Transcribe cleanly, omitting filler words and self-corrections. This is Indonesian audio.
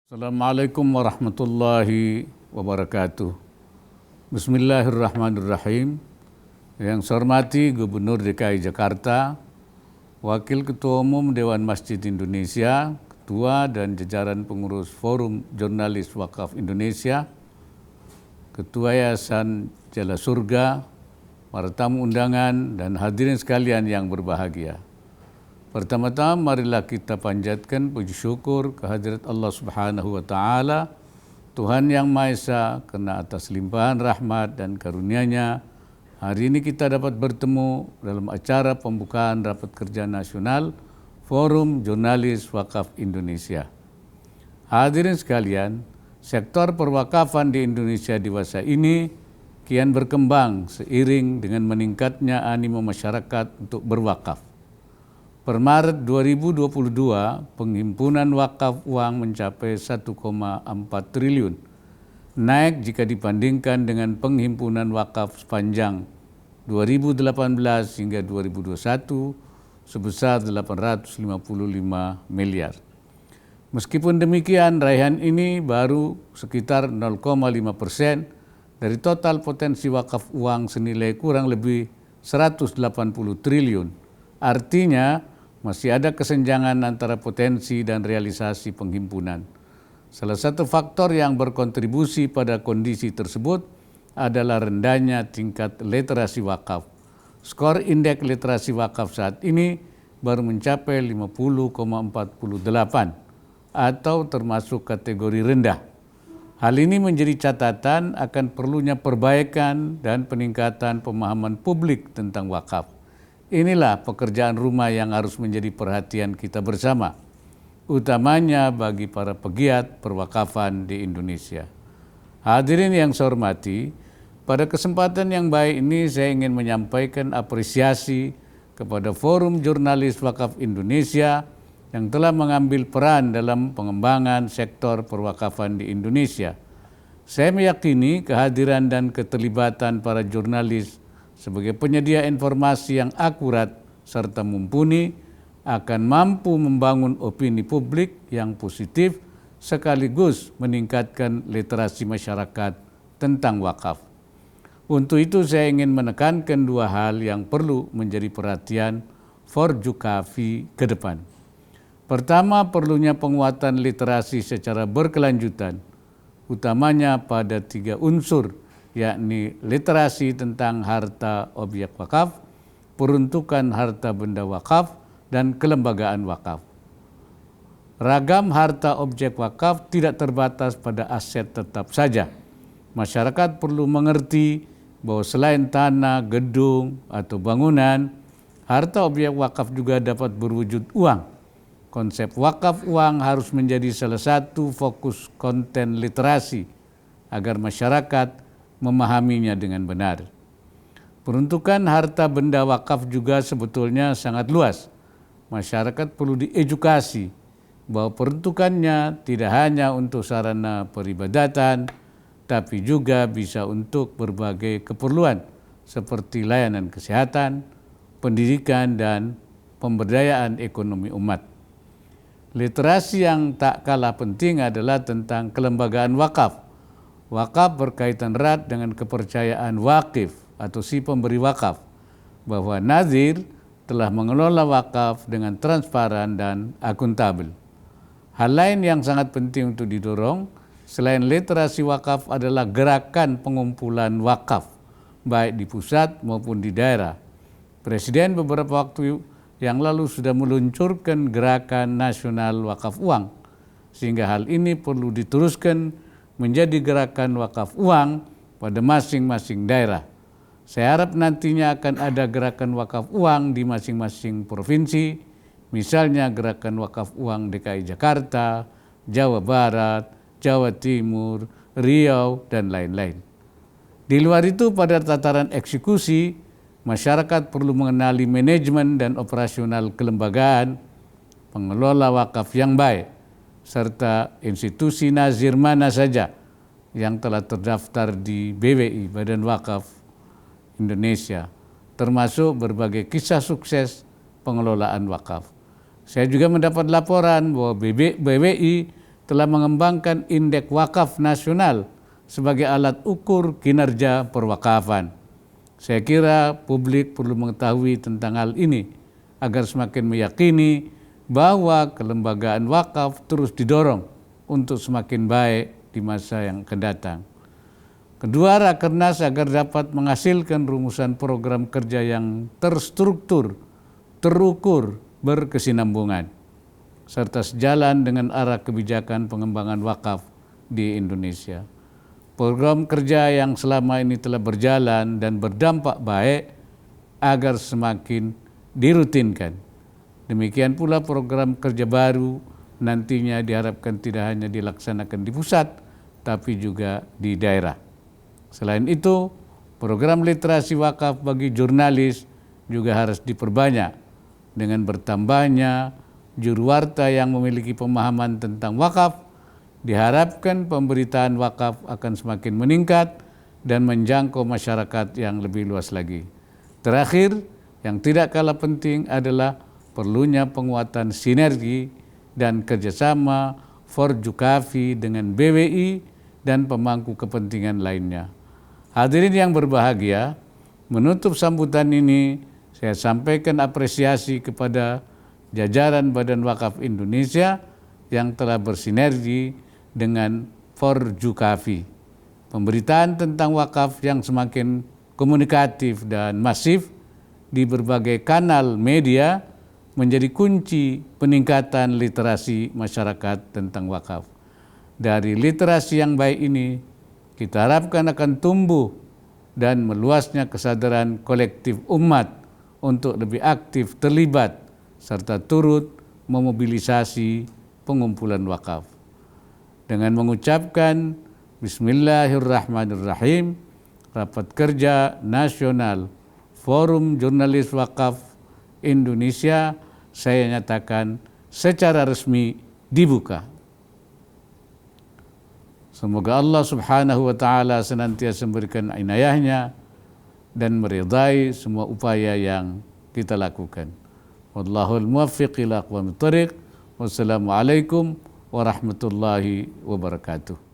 Assalamualaikum warahmatullahi wabarakatuh. Bismillahirrahmanirrahim. Yang saya hormati Gubernur DKI Jakarta, Wakil Ketua Umum Dewan Masjid Indonesia, Ketua dan jajaran pengurus Forum Jurnalis Wakaf Indonesia, Ketua Yayasan Jala Surga, para tamu undangan dan hadirin sekalian yang berbahagia. Pertama-tama marilah kita panjatkan puji syukur kehadirat Allah Subhanahu wa Ta'ala, Tuhan yang Maha Esa, karena atas limpahan rahmat dan karunia-Nya hari ini kita dapat bertemu dalam acara pembukaan Rapat Kerja Nasional Forum Jurnalis Wakaf Indonesia. Hadirin sekalian, sektor perwakafan di Indonesia di masa ini kian berkembang seiring dengan meningkatnya animo masyarakat untuk berwakaf. Per Maret 2022, penghimpunan wakaf uang mencapai 1,4 triliun, naik jika dibandingkan dengan penghimpunan wakaf sepanjang 2018 hingga 2021 sebesar 855 miliar. Meskipun demikian, raihan ini baru sekitar 0,5% dari total potensi wakaf uang senilai kurang lebih 180 triliun. Artinya, masih ada kesenjangan antara potensi dan realisasi penghimpunan. Salah satu faktor yang berkontribusi pada kondisi tersebut adalah rendahnya tingkat literasi wakaf. Skor indeks literasi wakaf saat ini baru mencapai 50,48 atau termasuk kategori rendah. Hal ini menjadi catatan akan perlunya perbaikan dan peningkatan pemahaman publik tentang wakaf. Inilah pekerjaan rumah yang harus menjadi perhatian kita bersama, utamanya bagi para pegiat perwakafan di Indonesia. Hadirin yang saya hormati, pada kesempatan yang baik ini saya ingin menyampaikan apresiasi kepada Forum Jurnalis Wakaf Indonesia yang telah mengambil peran dalam pengembangan sektor perwakafan di Indonesia. Saya meyakini kehadiran dan keterlibatan para jurnalis sebagai penyedia informasi yang akurat serta mumpuni akan mampu membangun opini publik yang positif sekaligus meningkatkan literasi masyarakat tentang wakaf. Untuk itu saya ingin menekankan dua hal yang perlu menjadi perhatian Forjukafi ke depan. Pertama, perlunya penguatan literasi secara berkelanjutan, utamanya pada 3 unsur, yakni literasi tentang harta objek wakaf, peruntukan harta benda wakaf, dan kelembagaan wakaf. Ragam harta objek wakaf tidak terbatas pada aset tetap saja. Masyarakat perlu mengerti bahwa selain tanah, gedung, atau bangunan, harta objek wakaf juga dapat berwujud uang. Konsep wakaf uang harus menjadi salah satu fokus konten literasi agar masyarakat memahaminya dengan benar. Peruntukan harta benda wakaf juga sebetulnya sangat luas. Masyarakat perlu diedukasi bahwa peruntukannya tidak hanya untuk sarana peribadatan, tapi juga bisa untuk berbagai keperluan seperti layanan kesehatan, pendidikan, dan pemberdayaan ekonomi umat. Literasi yang tak kalah penting adalah tentang kelembagaan wakaf. Wakaf berkaitan erat dengan kepercayaan wakif atau si pemberi wakaf bahwa nazir telah mengelola wakaf dengan transparan dan akuntabel. Hal lain yang sangat penting untuk didorong selain literasi wakaf adalah gerakan pengumpulan wakaf baik di pusat maupun di daerah. Presiden beberapa waktu yang lalu sudah meluncurkan gerakan nasional wakaf uang, sehingga hal ini perlu diteruskan menjadi gerakan wakaf uang pada masing-masing daerah. Saya harap nantinya akan ada gerakan wakaf uang di masing-masing provinsi, misalnya gerakan wakaf uang DKI Jakarta, Jawa Barat, Jawa Timur, Riau, dan lain-lain. Di luar itu, pada tataran eksekusi, masyarakat perlu mengenali manajemen dan operasional kelembagaan pengelola wakaf yang baik, serta institusi nazir mana saja yang telah terdaftar di BWI, Badan Wakaf Indonesia, termasuk berbagai kisah sukses pengelolaan wakaf. Saya juga mendapat laporan bahwa BWI telah mengembangkan Indeks Wakaf Nasional sebagai alat ukur kinerja perwakafan. Saya kira publik perlu mengetahui tentang hal ini agar semakin meyakini bahwa kelembagaan wakaf terus didorong untuk semakin baik di masa yang akan datang. Kedua, Rakernas agar dapat menghasilkan rumusan program kerja yang terstruktur, terukur, berkesinambungan, serta sejalan dengan arah kebijakan pengembangan wakaf di Indonesia. Program kerja yang selama ini telah berjalan dan berdampak baik agar semakin dirutinkan. Demikian pula program kerja baru nantinya diharapkan tidak hanya dilaksanakan di pusat, tapi juga di daerah. Selain itu, program literasi wakaf bagi jurnalis juga harus diperbanyak dengan bertambahnya juru warta yang memiliki pemahaman tentang wakaf. Diharapkan pemberitaan wakaf akan semakin meningkat dan menjangkau masyarakat yang lebih luas lagi. Terakhir, yang tidak kalah penting adalah perlunya penguatan sinergi dan kerjasama Forjukafi dengan BWI dan pemangku kepentingan lainnya. Hadirin yang berbahagia, menutup sambutan ini saya sampaikan apresiasi kepada jajaran Badan Wakaf Indonesia yang telah bersinergi dengan Forjukafi. Pemberitaan tentang wakaf yang semakin komunikatif dan masif di berbagai kanal media menjadi kunci peningkatan literasi masyarakat tentang wakaf. Dari literasi yang baik ini, kita harapkan akan tumbuh dan meluasnya kesadaran kolektif umat untuk lebih aktif terlibat serta turut memobilisasi pengumpulan wakaf. Dengan mengucapkan Bismillahirrahmanirrahim, Rapat Kerja Nasional Forum Jurnalis Wakaf Indonesia saya nyatakan secara resmi dibuka. Semoga Allah Subhanahu wa taala senantiasa memberikan inayahnya dan meridai semua upaya yang kita lakukan. Wallahul muwaffiq ila aqwamit thoriq. Wassalamualaikum warahmatullahi wabarakatuh.